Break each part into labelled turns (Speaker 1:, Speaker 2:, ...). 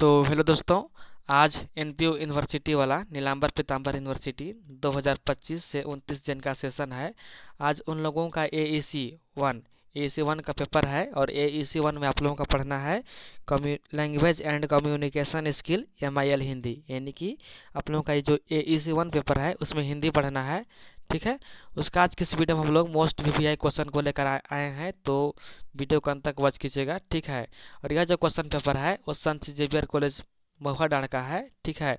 Speaker 1: तो हेलो दोस्तों, आज एनपीयू यूनिवर्सिटी वाला नीलांबर पीतांबर यूनिवर्सिटी 2025 से 29 जन का सेशन है। आज उन लोगों का एईसी वन का पेपर है और एईसी वन में आप लोगों का पढ़ना है language and communication skill MIL Hindi, यानी कि आप लोगों का ये जो एईसी वन पेपर है उसमें हिंदी पढ़ना है। ठीक है। उसका आज किस वीडियो में हम लोग मोस्ट वीवीआई क्वेश्चन को लेकर आए हैं, तो वीडियो को अंत तक वॉच कीजिएगा। ठीक है। और यह जो क्वेश्चन पेपर है वो संत जेवियर कॉलेज महुआडांड का है। ठीक है।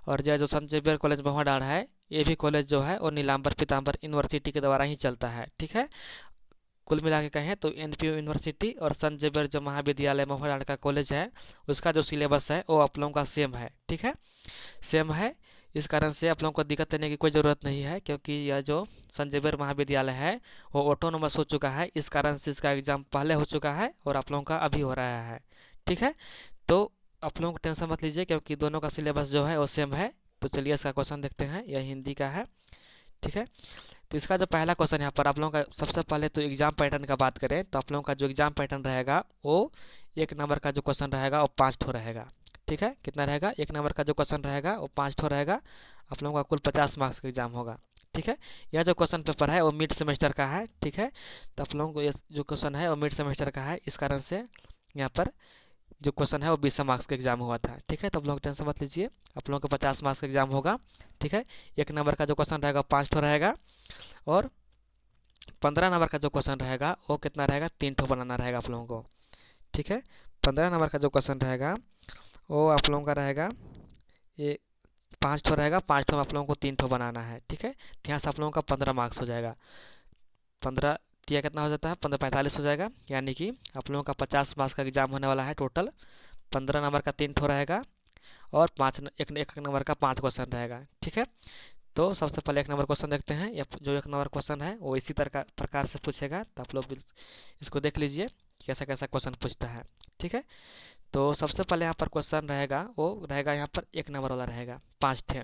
Speaker 1: और यह जो संत जेवियर कॉलेज महुआडांड है, ये भी कॉलेज जो है वो नीलांबर पीतांबर यूनिवर्सिटी के द्वारा ही चलता है। ठीक है। कुल मिला के कहें तो एनपीयू यूनिवर्सिटी और संत जेवियर जो महाविद्यालय महुआडांड का कॉलेज है, उसका जो सिलेबस है वो आप लोगों का सेम है। ठीक है, सेम है। इस कारण से आप लोगों को दिक्कत देने की कोई ज़रूरत नहीं है, क्योंकि यह जो संत जेवियर महाविद्यालय है वो ऑटोनोमस हो चुका है। इस कारण से इसका एग्ज़ाम पहले हो चुका है और आप लोगों का अभी हो रहा है। ठीक है। तो आप लोगों को टेंशन मत लीजिए, क्योंकि दोनों का सिलेबस जो है वो सेम है। तो चलिए इसका क्वेश्चन देखते हैं। यह हिंदी का है। ठीक है। तो इसका जो पहला क्वेश्चन यहाँ पर आप लोगों का, सबसे पहले तो एग्जाम पैटर्न का बात करें तो आप लोगों का जो एग्जाम पैटर्न रहेगा वो एक नंबर का जो क्वेश्चन रहेगा वो 5 ठो रहेगा। ठीक है। कितना रहेगा? एक नंबर का जो क्वेश्चन रहेगा वो 5 ठो रहेगा। आप लोगों का कुल 50 मार्क्स का एग्जाम होगा। ठीक है। यह जो क्वेश्चन पेपर है वो मिड सेमेस्टर का है। ठीक है। तो आप लोगों को ये जो क्वेश्चन है वो मिड सेमेस्टर का है, इस कारण से यहाँ पर जो क्वेश्चन है वो 20 मार्क्स का एग्जाम हुआ था। ठीक है। तो आप लोग टेंशन मत लीजिए, आप लोगों को 50 मार्क्स का एग्जाम होगा। ठीक है। एक नंबर का जो क्वेश्चन रहेगा 5 ठो रहेगा, और 15 नंबर का जो क्वेश्चन रहेगा वो कितना रहेगा? 3 ठो बनाना रहेगा आप लोगों को। ठीक है। 15 नंबर का जो क्वेश्चन रहेगा वो आप लोगों का रहेगा, ये 5 ठो रहेगा, 5 ठो में आप लोगों को 3 ठो बनाना है। ठीक है। तो यहाँ से आप लोगों का 15 मार्क्स हो जाएगा। 15 दिया कितना हो जाता है? 15 45 हो जाएगा, यानी कि आप लोगों का 50 मार्क्स का एग्जाम होने वाला है टोटल। 15 नंबर का 3 ठो रहेगा और एक नंबर का 5 क्वेश्चन रहेगा। ठीक है। तो सबसे पहले एक नंबर क्वेश्चन देखते हैं। ये जो एक नंबर क्वेश्चन है वो इसी तरह प्रकार से पूछेगा, तो आप लोग इसको देख लीजिए कैसा कैसा क्वेश्चन पूछता है। ठीक है। तो सबसे पहले यहाँ पर क्वेश्चन रहेगा वो रहेगा यहाँ पर एक नंबर वाला रहेगा, 5 थे।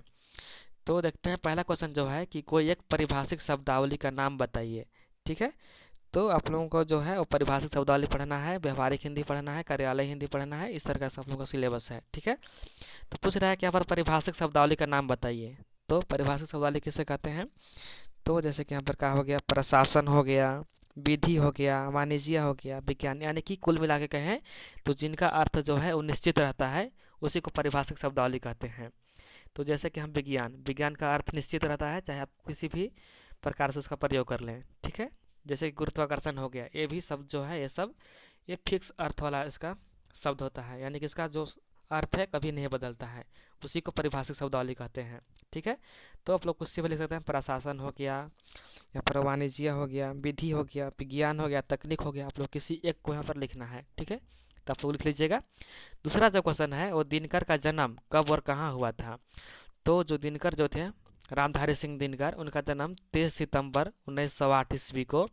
Speaker 1: तो देखते हैं पहला क्वेश्चन जो है कि कोई एक परिभाषिक शब्दावली का नाम बताइए। ठीक है। तो आप लोगों को जो है वो परिभाषिक शब्दावली पढ़ना है, व्यवहारिक हिंदी पढ़ना है, कार्यालय हिंदी पढ़ना है, इस तरह का सब लोगों का सिलेबस है। ठीक है। तो पूछ रहा है कि यहाँ पर परिभाषिक शब्दावली का नाम बताइए। तो परिभाषिक शब्दावली किसे कहते हैं? तो जैसे कि यहाँ पर क्या हो गया, प्रशासन हो गया, विधि हो गया, वाणिज्य हो गया, विज्ञान, यानी कि कुल मिला के कहें तो जिनका अर्थ जो है वो निश्चित रहता है उसी को परिभाषिक शब्दावली कहते हैं। तो जैसे कि हम विज्ञान, विज्ञान का अर्थ निश्चित रहता है, चाहे आप किसी भी प्रकार से उसका प्रयोग कर लें। ठीक है। जैसे कि गुरुत्वाकर्षण हो गया, ये भी शब्द जो है ये फिक्स अर्थ वाला इसका शब्द होता है, यानी कि इसका जो अर्थ है कभी नहीं बदलता है, उसी को परिभाषिक शब्दावली कहते हैं। ठीक है। तो आप लोग कुछ से भी लिख सकते हैं, प्रशासन हो गया, यहाँ पर वाणिज्य हो गया, विधि हो गया, विज्ञान हो गया, तकनीक हो गया, आप लोग किसी एक को यहाँ पर लिखना है। ठीक है। तो आप लोग लिख लीजिएगा। दूसरा जो क्वेश्चन है वो दिनकर का जन्म कब और कहाँ हुआ था। तो जो दिनकर जो थे, रामधारी सिंह दिनकर, उनका जन्म 23 सितंबर 1908 ईस्वी को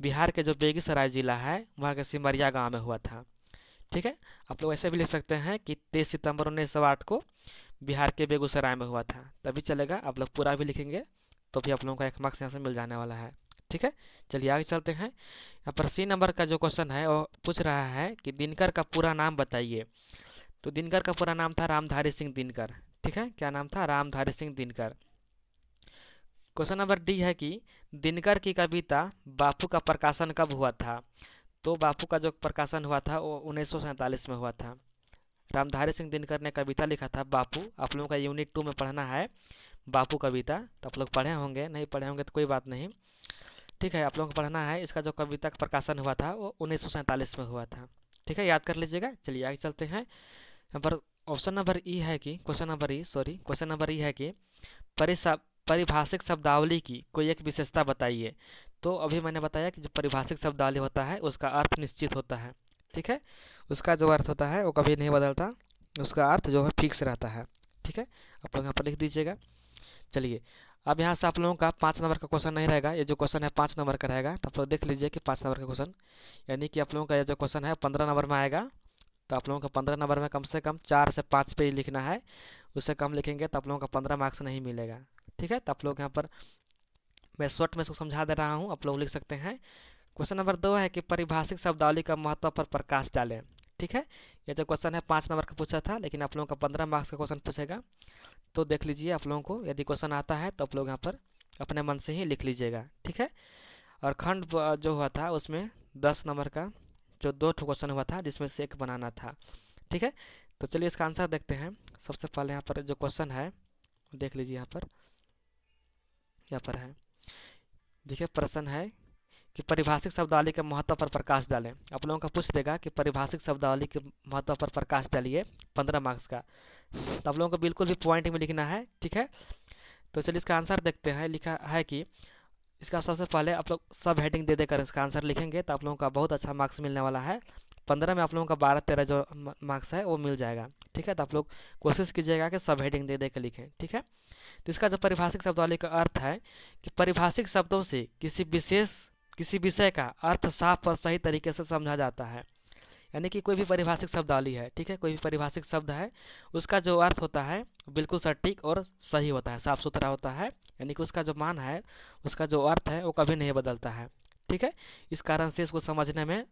Speaker 1: बिहार के जो बेगूसराय जिला है वहाँ के सिमरिया गांव में हुआ था। ठीक है। आप लोग ऐसे भी लिख सकते हैं कि 23 सितंबर 1908 को बिहार के बेगूसराय में हुआ था, तभी चलेगा। आप लोग पूरा भी लिखेंगे तो भी आप लोगों को 1 मार्क्स यहाँ से मिल जाने वाला है। ठीक है। चलिए आगे चलते हैं। यहाँ पर सी नंबर का जो क्वेश्चन है वो पूछ रहा है कि दिनकर का पूरा नाम बताइए। तो दिनकर का पूरा नाम था रामधारी सिंह दिनकर। ठीक है। क्या नाम था? Ramdhari Singh Dinkar. Question number D है कि दिनकर की कविता बापू का प्रकाशन कब हुआ था। तो बापू का जो प्रकाशन हुआ था वो 1947 में हुआ था। रामधारी सिंह दिनकर ने कविता लिखा था बापू। आप लोगों का यूनिट 2 में पढ़ना है बापू कविता, तो आप लोग पढ़े होंगे, नहीं पढ़े होंगे तो कोई बात नहीं। ठीक है। आप लोगों को पढ़ना है, इसका जो कविता का प्रकाशन हुआ था वो 1947 में हुआ था। ठीक है, याद कर लीजिएगा। चलिए आगे चलते हैं। यहाँ पर ऑप्शन नंबर ई है कि क्वेश्चन नंबर ई है कि परिभाषिक शब्दावली की कोई एक विशेषता बताइए। तो अभी मैंने बताया कि जो परिभाषिक शब्दावली होता है उसका अर्थ निश्चित होता है। ठीक है। उसका जो अर्थ होता है वो कभी नहीं बदलता, उसका अर्थ जो है फिक्स रहता है। ठीक है। आप लोग यहाँ पर लिख दीजिएगा। चलिए अब यहाँ से आप लोगों का 5 नंबर का क्वेश्चन नहीं रहेगा, ये जो क्वेश्चन है 5 नंबर का रहेगा। तो आप लोग देख लीजिए कि 5 नंबर का क्वेश्चन, यानी कि आप लोगों का ये जो क्वेश्चन है 15 नंबर में आएगा। तो आप लोगों को 15 नंबर में कम से कम 4 से 5 पेज लिखना है, उससे कम लिखेंगे तो आप लोगों का 15 मार्क्स नहीं मिलेगा। ठीक है। तो आप लोग यहाँ पर मैं शॉर्ट में इसको समझा दे रहा हूँ, आप लोग लिख सकते हैं। क्वेश्चन नंबर 2 है कि परिभाषिक शब्दावली का महत्व पर प्रकाश डालें। ठीक है। ये जो क्वेश्चन है 5 नंबर का पूछा था, लेकिन आप लोगों का 15 मार्क्स का क्वेश्चन पूछेगा। तो देख लीजिए आप लोगों को, यदि क्वेश्चन आता है तो आप लोग यहाँ पर अपने मन से ही लिख लीजिएगा, ठीक है। और खंड जो हुआ था उसमें 10 नंबर का जो 2 क्वेश्चन हुआ था, जिसमें से एक बनाना था, ठीक है। तो चलिए इसका आंसर देखते हैं। सबसे पहले यहाँ पर जो क्वेश्चन है देख लीजिए, यहाँ पर है, देखिए प्रश्न है कि परिभाषिक शब्दावली के महत्व पर प्रकाश डालें। आप लोगों का पूछ देगा कि परिभाषिक शब्दावली के महत्व पर प्रकाश डालिए, 15 मार्क्स का। तो आप लोगों को बिल्कुल भी पॉइंट में लिखना है, ठीक है। तो चलिए इसका आंसर देखते हैं। लिखा है कि इसका सबसे पहले आप लोग सब हेडिंग दे देकर इसका आंसर लिखेंगे तो आप लोगों का बहुत अच्छा मार्क्स मिलने वाला है। 15 में आप लोगों का 12-13 जो मार्क्स है वो मिल जाएगा, ठीक है। तो आप लोग कोशिश कीजिएगा कि सब हेडिंग दे दे के लिखें, ठीक है। तो इसका जो परिभाषिक शब्दावली का अर्थ है कि परिभाषिक शब्दों से किसी विषय का अर्थ साफ और सही तरीके से समझा जाता है। यानी कि कोई भी परिभाषिक शब्दावली है, ठीक है, कोई भी परिभाषिक शब्द है, उसका जो अर्थ होता है बिल्कुल सटीक और सही होता है, साफ सुथरा होता है। यानी कि उसका जो मान है, उसका जो अर्थ है वो कभी नहीं बदलता है, ठीक है। इस कारण से इसको समझने में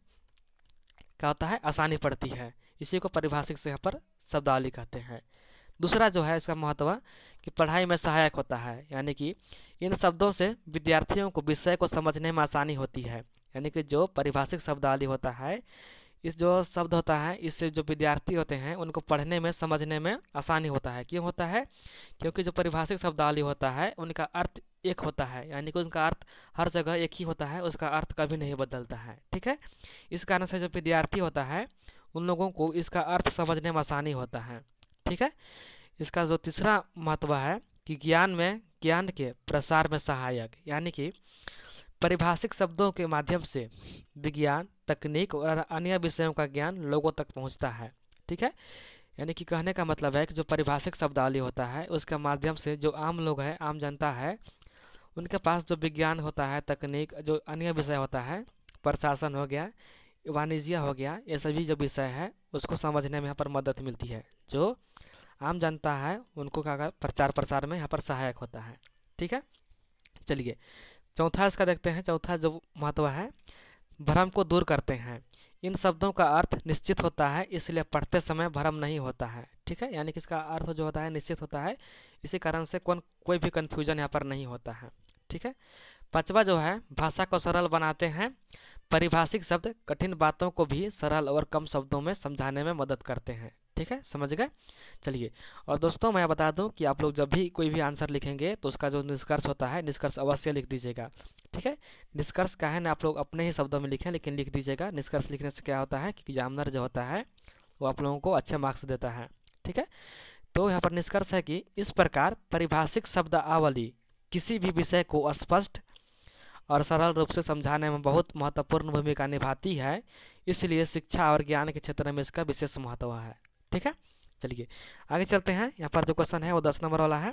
Speaker 1: क्या होता है, आसानी पड़ती है। इसी को परिभाषिक से यहाँ पर शब्दावली कहते हैं। दूसरा जो है इसका महत्व कि पढ़ाई में सहायक होता है। यानी कि इन शब्दों से विद्यार्थियों को विषय को समझने में आसानी होती है। यानी कि जो परिभाषिक शब्दावली होता है, इस जो शब्द होता है, इससे जो विद्यार्थी होते हैं उनको पढ़ने में समझने में आसानी होता है। क्यों होता है? क्योंकि जो परिभाषिक शब्दावली होता है उनका अर्थ एक होता है, यानी कि उनका अर्थ हर जगह एक ही होता है, उसका अर्थ कभी नहीं बदलता है, ठीक है। इस कारण से जो विद्यार्थी होता है उन लोगों को इसका अर्थ समझने में आसानी होता है, ठीक है। इसका जो तीसरा महत्व है कि ज्ञान के प्रसार में सहायक। यानी कि परिभाषिक शब्दों के माध्यम से विज्ञान, तकनीक और अन्य विषयों का ज्ञान लोगों तक पहुंचता है, ठीक है। यानी कि कहने का मतलब है कि जो परिभाषिक शब्दावली होता है उसके माध्यम से जो आम लोग हैं, आम जनता है, उनके पास जो विज्ञान होता है, तकनीक, जो अन्य विषय होता है, प्रशासन हो गया, वाणिज्य हो गया, ये सभी जो विषय है उसको समझने में यहाँ पर मदद मिलती है। जो आम जनता है उनको क्या प्रचार प्रसार में यहाँ पर सहायक होता है, ठीक है। चलिए चौथा इसका देखते हैं। चौथा जो महत्व है, भ्रम को दूर करते हैं। इन शब्दों का अर्थ निश्चित होता है, इसलिए पढ़ते समय भ्रम नहीं होता है, ठीक है। यानी कि इसका अर्थ जो होता है निश्चित होता है, इसी कारण से कोई भी कंफ्यूजन यहाँ पर नहीं होता है, ठीक है। पांचवा जो है, भाषा को सरल बनाते हैं। परिभाषिक शब्द कठिन बातों को भी सरल और कम शब्दों में समझाने में मदद करते हैं, ठीक है, समझ गए। चलिए, और दोस्तों मैं बता दूं कि आप लोग जब भी कोई भी आंसर लिखेंगे तो उसका जो निष्कर्ष होता है, निष्कर्ष अवश्य लिख दीजिएगा, ठीक है। निष्कर्ष का है ना, आप लोग अपने ही शब्दों में लिखें, लेकिन लिख दीजिएगा। निष्कर्ष लिखने से क्या होता है कि एग्जामिनर जो होता है वो आप लोगों को अच्छे मार्क्स देता है, ठीक है। तो यहाँ पर निष्कर्ष है कि इस प्रकार परिभाषिक शब्दावली किसी भी विषय को स्पष्ट और सरल रूप से समझाने में बहुत महत्वपूर्ण भूमिका निभाती है। इसलिए शिक्षा और ज्ञान के क्षेत्र में इसका विशेष महत्व है, ठीक है। चलिए आगे चलते हैं। यहाँ पर जो क्वेश्चन है वो 10 नंबर वाला है।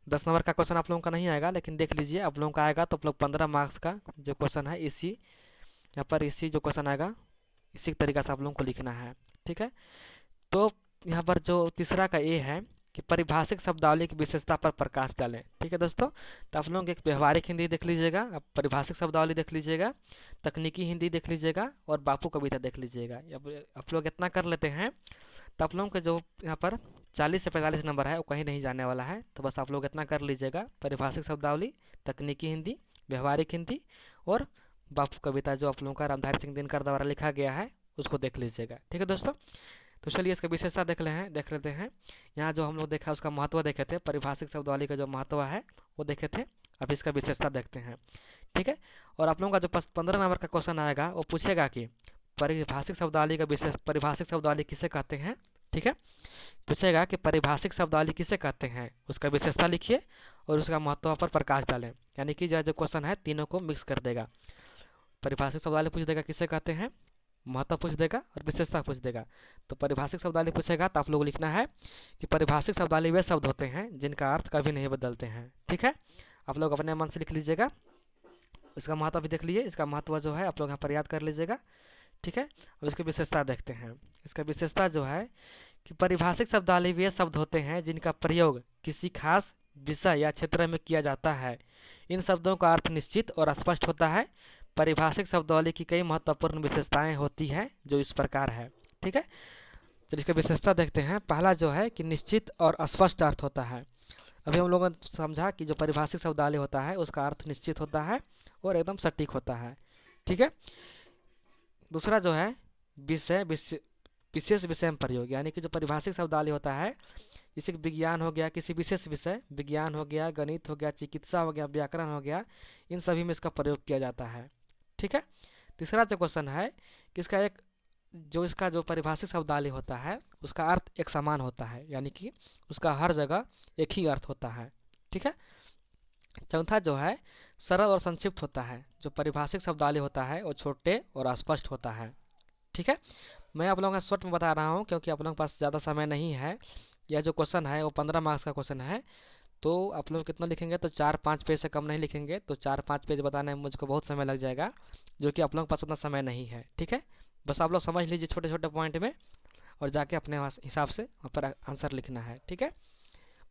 Speaker 1: 10 नंबर का क्वेश्चन आप लोगों का नहीं आएगा, लेकिन देख लीजिए आप लोगों का आएगा तो आप लोग 15 मार्क्स का जो क्वेश्चन है इसी यहाँ पर इसी जो क्वेश्चन आएगा इसी तरीका से आप लोगों को लिखना है, ठीक है। तो यहाँ पर जो तीसरा का ये है कि परिभाषिक शब्दावली की विशेषता पर प्रकाश डालें, ठीक है दोस्तों। तो आप लोग एक व्यवहारिक हिंदी देख लीजिएगा, आप परिभाषिक शब्दावली देख लीजिएगा, तकनीकी हिंदी देख लीजिएगा और बापू कविता देख लीजिएगा। आप लोग इतना कर लेते हैं तो आप लोगों के जो यहाँ पर 40 से 45 नंबर है वो कहीं नहीं जाने वाला है। तो बस आप लोग इतना कर लीजिएगा, परिभाषिक शब्दावली, तकनीकी हिंदी, व्यवहारिक हिंदी और बापू कविता जो आप लोगों का रामधारी सिंह दिनकर द्वारा लिखा गया है उसको देख लीजिएगा, ठीक है दोस्तों। तो चलिए इसका विशेषता देख लेते हैं। यहाँ जो हम लोग देखा उसका महत्व देखे थे, परिभाषिक शब्दावली का जो महत्व है वो देखे थे। अब इसका विशेषता देखते हैं, ठीक है। और आप लोगों का जो 15 नंबर का क्वेश्चन आएगा वो पूछेगा कि परिभाषिक शब्दावली का परिभाषिक शब्दावली किसे कहते हैं, ठीक है। पूछेगा कि परिभाषिक शब्दावली किसे कहते हैं, उसका विशेषता लिखिए और उसका महत्व पर प्रकाश डालें। यानी कि जो क्वेश्चन है तीनों को मिक्स कर देगा। परिभाषिक शब्दावली पूछ देगा किसे कहते हैं, महत्व पूछ देगा और विशेषता पूछ देगा। तो परिभाषिक शब्दावली पूछेगा तो आप लोग लिखना है कि परिभाषिक शब्दावली वे शब्द होते हैं जिनका अर्थ कभी नहीं बदलते हैं, ठीक है। आप लोग अपने मन से लिख लीजिएगा। इसका महत्व भी देख लीजिए, इसका महत्व जो है आप लोग यहाँ पर याद कर लीजिएगा, ठीक है। अब इसकी विशेषता देखते हैं। इसका विशेषता जो है कि परिभाषिक शब्दावली वे शब्द होते हैं जिनका प्रयोग किसी खास विषय या क्षेत्र में किया जाता है। इन शब्दों का अर्थ निश्चित और स्पष्ट होता है। परिभाषिक शब्दावली की कई महत्वपूर्ण विशेषताएं होती हैं जो इस प्रकार है। ठीक है, चलिए इसका विशेषता देखते हैं। पहला जो है कि निश्चित और स्पष्ट अर्थ होता है। अभी हम लोगों ने समझा कि जो परिभाषिक शब्दावली होता है उसका अर्थ निश्चित होता है और एकदम सटीक होता है। ठीक है, दूसरा जो है विषय विशेष विषय में प्रयोग, यानी कि जो परिभाषिक शब्दावली होता है जैसे कि विज्ञान हो गया, किसी विशेष विषय, विज्ञान हो गया, गणित हो गया, चिकित्सा हो गया, व्याकरण हो गया, इन सभी में इसका प्रयोग किया जाता है। ठीक है, तीसरा जो क्वेश्चन है कि इसका जो परिभाषिक शब्दावली होता है उसका अर्थ एक समान होता है, यानी कि उसका हर जगह एक ही अर्थ होता है। ठीक है, चौथा जो है सरल और संक्षिप्त होता है। जो परिभाषिक शब्दावली होता है वो छोटे और स्पष्ट होता है। ठीक है, मैं आप लोगों को शॉर्ट में बता रहा हूँ क्योंकि आप लोगों के पास ज़्यादा समय नहीं है। यह जो क्वेश्चन है वो 15 मार्क्स का क्वेश्चन है, तो आप लोग कितना लिखेंगे तो 4-5 पेज से कम नहीं लिखेंगे, तो 4-5 पेज बताने में मुझको बहुत समय लग जाएगा, जो कि आप लोगों के पास उतना समय नहीं है। ठीक है, बस आप लोग समझ लीजिए छोटे छोटे पॉइंट में और जाके अपने हिसाब से वहाँ पर आंसर लिखना है। ठीक है,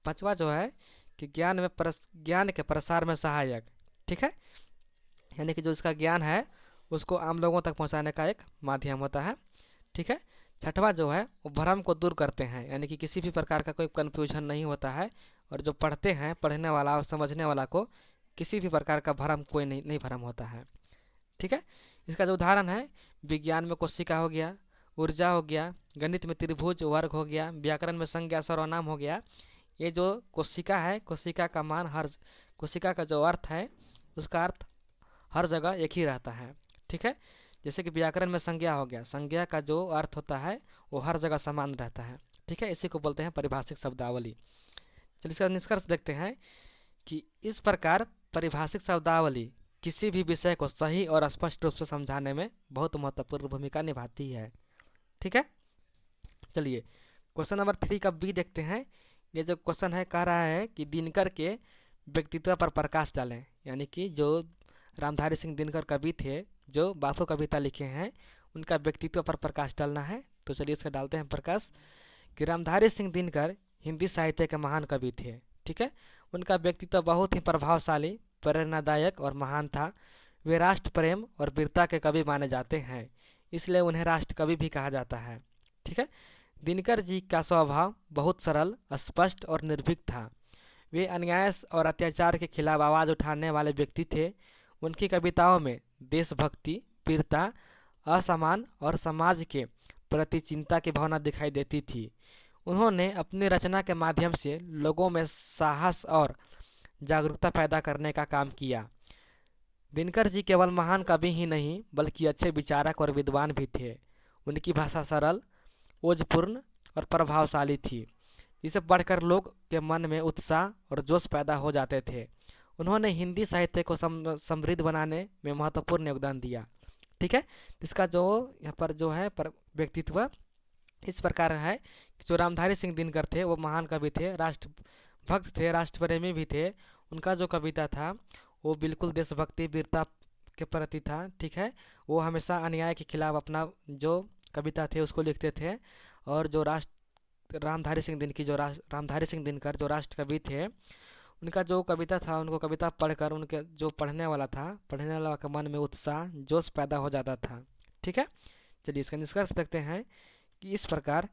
Speaker 1: पांचवा जो है कि ज्ञान के प्रसार में सहायक। ठीक है, यानी कि जो इसका ज्ञान है उसको आम लोगों तक पहुँचाने का एक माध्यम होता है। ठीक है, छठवा जो है वो भ्रम को दूर करते हैं, यानी कि किसी भी प्रकार का कोई कन्फ्यूजन नहीं होता है और जो पढ़ते हैं, पढ़ने वाला और समझने वाला को किसी भी प्रकार का भ्रम कोई नहीं भ्रम होता है। ठीक है, इसका जो उदाहरण है विज्ञान में कोशिका हो गया, ऊर्जा हो गया, गणित में त्रिभुज वर्ग हो गया, व्याकरण में संज्ञा सर्वनाम हो गया। ये जो कोशिका है, कोशिका का जो अर्थ है उसका अर्थ हर जगह एक ही रहता है। ठीक है, जैसे कि व्याकरण में संज्ञा हो गया, संज्ञा का जो अर्थ होता है वो हर जगह समान रहता है। ठीक है, इसी को बोलते हैं परिभाषिक शब्दावली। चलिए इसका निष्कर्ष देखते हैं कि इस प्रकार परिभाषिक शब्दावली किसी भी विषय को सही और स्पष्ट रूप से समझाने में बहुत महत्वपूर्ण भूमिका निभाती है। ठीक है, चलिए क्वेश्चन नंबर 3 का बी देखते हैं। ये जो क्वेश्चन है कह रहा है कि दिनकर के व्यक्तित्व पर प्रकाश डालें, यानी कि जो रामधारी सिंह दिनकर कवि थे जो बापू कविता लिखे हैं उनका व्यक्तित्व पर प्रकाश डालना है। तो चलिए इसका डालते हैं प्रकाश कि रामधारी सिंह दिनकर हिंदी साहित्य के महान कवि थे। ठीक है, उनका व्यक्तित्व बहुत ही प्रभावशाली, प्रेरणादायक और महान था। वे राष्ट्र प्रेम और वीरता के कवि माने जाते हैं, इसलिए उन्हें राष्ट्र कवि भी कहा जाता है। ठीक है, दिनकर जी का स्वभाव बहुत सरल, स्पष्ट और निर्भीक था। वे अन्याय और अत्याचार के खिलाफ आवाज़ उठाने वाले व्यक्ति थे। उनकी कविताओं में देशभक्ति, वीरता, असमान और समाज के प्रति चिंता की भावना दिखाई देती थी। उन्होंने अपनी रचना के माध्यम से लोगों में साहस और जागरूकता पैदा करने का काम किया। दिनकर जी केवल महान कवि ही नहीं बल्कि अच्छे विचारक और विद्वान भी थे। उनकी भाषा सरल, ओजपूर्ण और प्रभावशाली थी, जिसे पढ़कर लोग के मन में उत्साह और जोश पैदा हो जाते थे। उन्होंने हिंदी साहित्य को समृद्ध बनाने में महत्वपूर्ण योगदान दिया। ठीक है, इसका जो यहाँ पर जो है व्यक्तित्व इस प्रकार है कि जो रामधारी सिंह दिनकर थे वो महान कवि थे, राष्ट्रभक्त थे, राष्ट्रप्रेमी भी थे। उनका जो कविता था वो बिल्कुल देशभक्ति, वीरता के प्रति था। ठीक है, वो हमेशा अन्याय के खिलाफ अपना जो कविता थे उसको लिखते थे। और जो रामधारी सिंह दिनकर जो राष्ट्र कवि थे, उनका जो कविता था, उनको कविता पढ़कर उनके जो पढ़ने वाला के मन में उत्साह, जोश पैदा हो जाता था। ठीक है, चलिए इसका निष्कर्ष देखते हैं कि इस प्रकार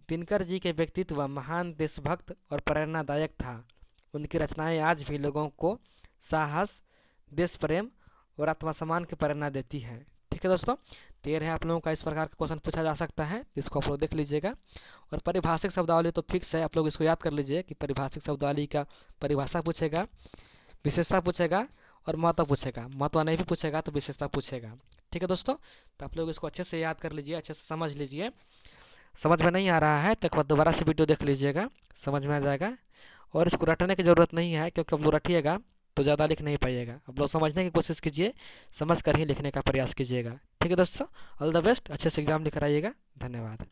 Speaker 1: दिनकर जी के व्यक्तित्व महान, देशभक्त और प्रेरणादायक था। उनकी रचनाएं आज भी लोगों को साहस, देश प्रेम और आत्मसम्मान की प्रेरणा देती है। ठीक है दोस्तों, तो ये रहे आप लोगों का इस प्रकार का क्वेश्चन पूछा जा सकता है, इसको आप लोग देख लीजिएगा। और परिभाषिक शब्दावली तो फिक्स है, आप लोग इसको याद कर लीजिए कि परिभाषिक शब्दावली का परिभाषा पूछेगा, विशेषता पूछेगा और महत्व पूछेगा। महत्व नहीं भी पूछेगा तो विशेषता पूछेगा। ठीक है दोस्तों, तो आप लोग इसको अच्छे से याद कर लीजिए, अच्छे से समझ लीजिए। समझ में नहीं आ रहा है तो एक बार दोबारा से वीडियो देख लीजिएगा, समझ में आ जाएगा। और इसको रटने की ज़रूरत नहीं है, क्योंकि आप लोग रटिएगा तो ज़्यादा लिख नहीं पाइएगा। आप लोग समझने की कोशिश कीजिए, समझ कर ही लिखने का प्रयास कीजिएगा। ठीक है दोस्तों, ऑल द बेस्ट, अच्छे से एग्जाम लिख आइएगा। धन्यवाद।